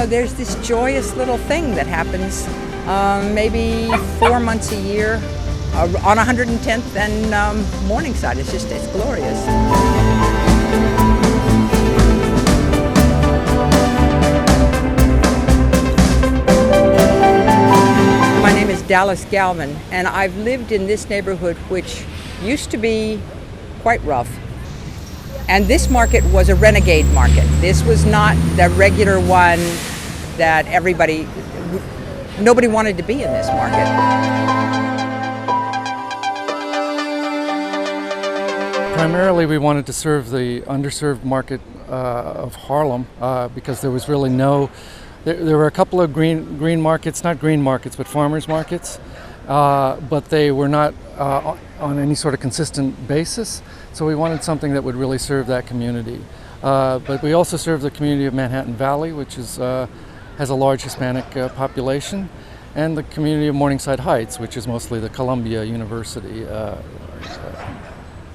there's this joyous little thing that happens maybe 4 months a year on 110th and Morningside. It's glorious. My name is Dallas Galvin, and I've lived in this neighborhood, which used to be quite rough. And this market was a renegade market. This was not the regular one that nobody wanted to be in this market. Primarily, we wanted to serve the underserved market of Harlem because there was really there were a couple of green markets, not green markets, but farmers markets, but they were not on any sort of consistent basis. So we wanted something that would really serve that community. But we also serve the community of Manhattan Valley, which has a large Hispanic population, and the community of Morningside Heights, which is mostly the Columbia University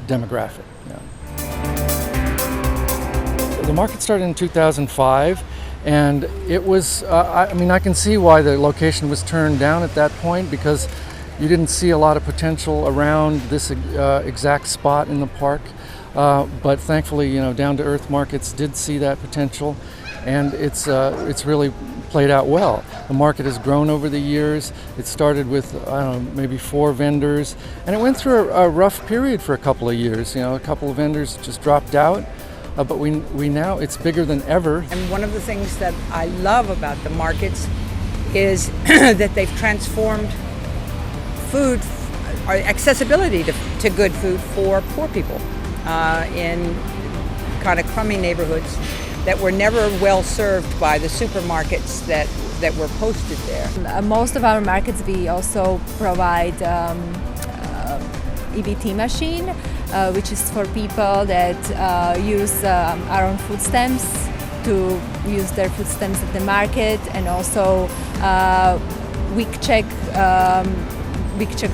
demographic. Yeah. The market started in 2005, and it was, I can see why the location was turned down at that point, because you didn't see a lot of potential around this exact spot in the park. But thankfully, Down to Earth Markets did see that potential, and it's really played out well. The market has grown over the years. It started with, maybe 4 vendors, and it went through a rough period for a couple of years. A couple of vendors just dropped out, but we now, it's bigger than ever. And one of the things that I love about the markets is that they've transformed food, or accessibility to good food for poor people in kind of crummy neighborhoods that were never well served by the supermarkets that were posted there. Most of our markets, we also provide EBT machine, which is for people that use our own food stamps to use their food stamps at the market, and also week checks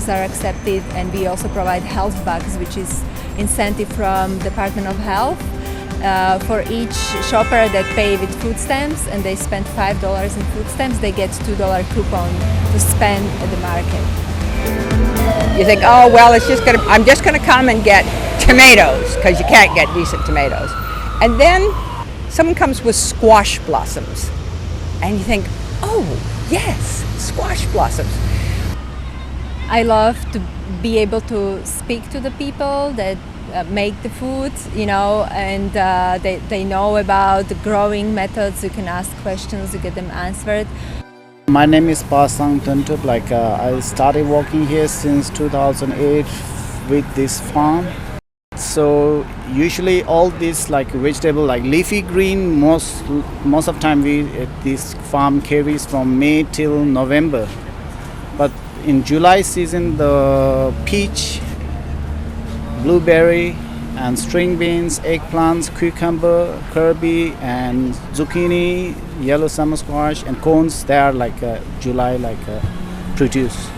are accepted, and we also provide health bucks, which is incentive from Department of Health for each shopper that pay with food stamps, and they spend $5 in food stamps, they get $2 coupon to spend at the market. You think, oh well, I'm just gonna come and get tomatoes, because you can't get decent tomatoes, and then someone comes with squash blossoms, and you think, oh yes, squash blossoms. I love to be able to speak to the people that make the food, and they know about the growing methods. You can ask questions, you get them answered. My name is Pasang Tuntup. I started working here since 2008 with this farm. So usually all this vegetable, leafy green, most of time this farm carries from May till November. But in July season, the peach, blueberry, and string beans, eggplants, cucumber, Kirby, and zucchini, yellow summer squash, and cones, they are July produce.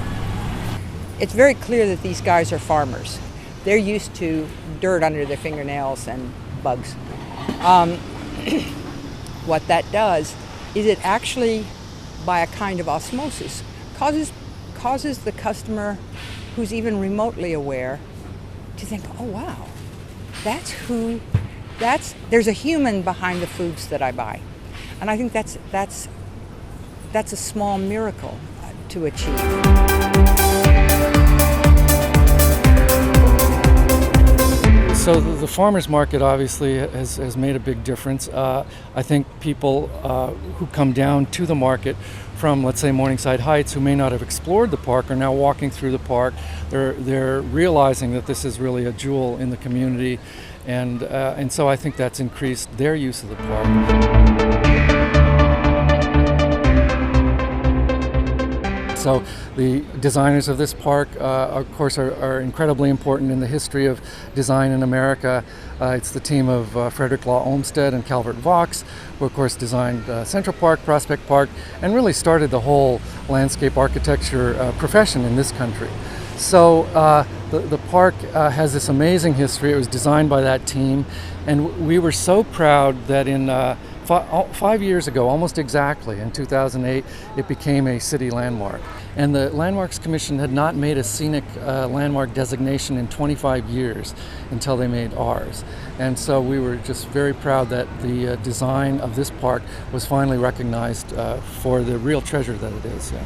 It's very clear that these guys are farmers. They're used to dirt under their fingernails and bugs. What that does is it actually, by a kind of osmosis, causes the customer who's even remotely aware to think, oh wow, there's a human behind the foods that I buy. And I think that's a small miracle to achieve. So the farmers market obviously has made a big difference. I think people who come down to the market from, let's say, Morningside Heights, who may not have explored the park, are now walking through the park. They're realizing that this is really a jewel in the community, and so I think that's increased their use of the park. So the designers of this park, of course, are incredibly important in the history of design in America. It's the team of Frederick Law Olmsted and Calvert Vaux, who of course designed Central Park, Prospect Park, and really started the whole landscape architecture profession in this country. So the park has this amazing history. It was designed by that team, and we were so proud that in 5 years ago, almost exactly, in 2008, it became a city landmark. And the Landmarks Commission had not made a scenic landmark designation in 25 years until they made ours. And so we were just very proud that the design of this park was finally recognized for the real treasure that it is. Yeah.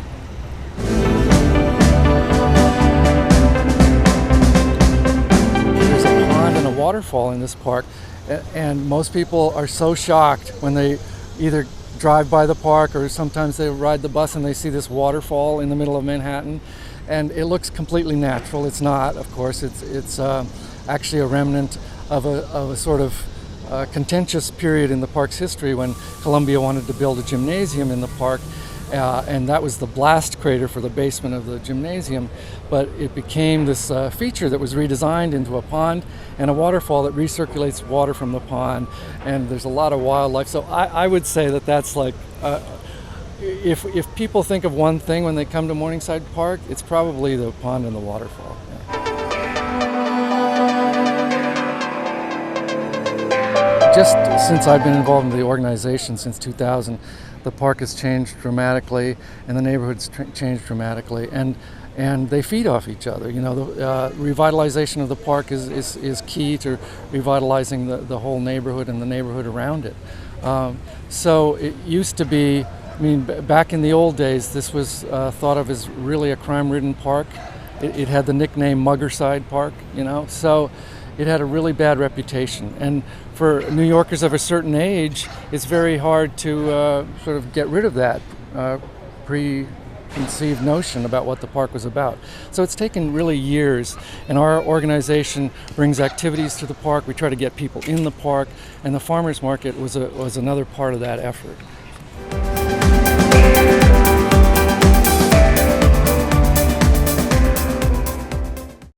There's a pond and a waterfall in this park, and most people are so shocked when they either drive by the park or sometimes they ride the bus and they see this waterfall in the middle of Manhattan, and it looks completely natural. It's not, of course. It's actually a remnant of a sort of contentious period in the park's history when Columbia wanted to build a gymnasium in the park. And that was the blast crater for the basement of the gymnasium, but it became this feature that was redesigned into a pond and a waterfall that recirculates water from the pond, and there's a lot of wildlife. So I would say that that's like, if people think of one thing when they come to Morningside Park, it's probably the pond and the waterfall. Yeah. Just since I've been involved in the organization since 2000, the park has changed dramatically, and the neighborhood's changed dramatically, and they feed off each other. You know, the revitalization of the park is key to revitalizing the whole neighborhood and the neighborhood around it. So it used to be, I mean, back in the old days, this was thought of as really a crime-ridden park. It had the nickname Muggerside Park, you know, so it had a really bad reputation. And for New Yorkers of a certain age, it's very hard to sort of get rid of that preconceived notion about what the park was about. So it's taken really years, and our organization brings activities to the park. We try to get people in the park, and the farmers market was another part of that effort.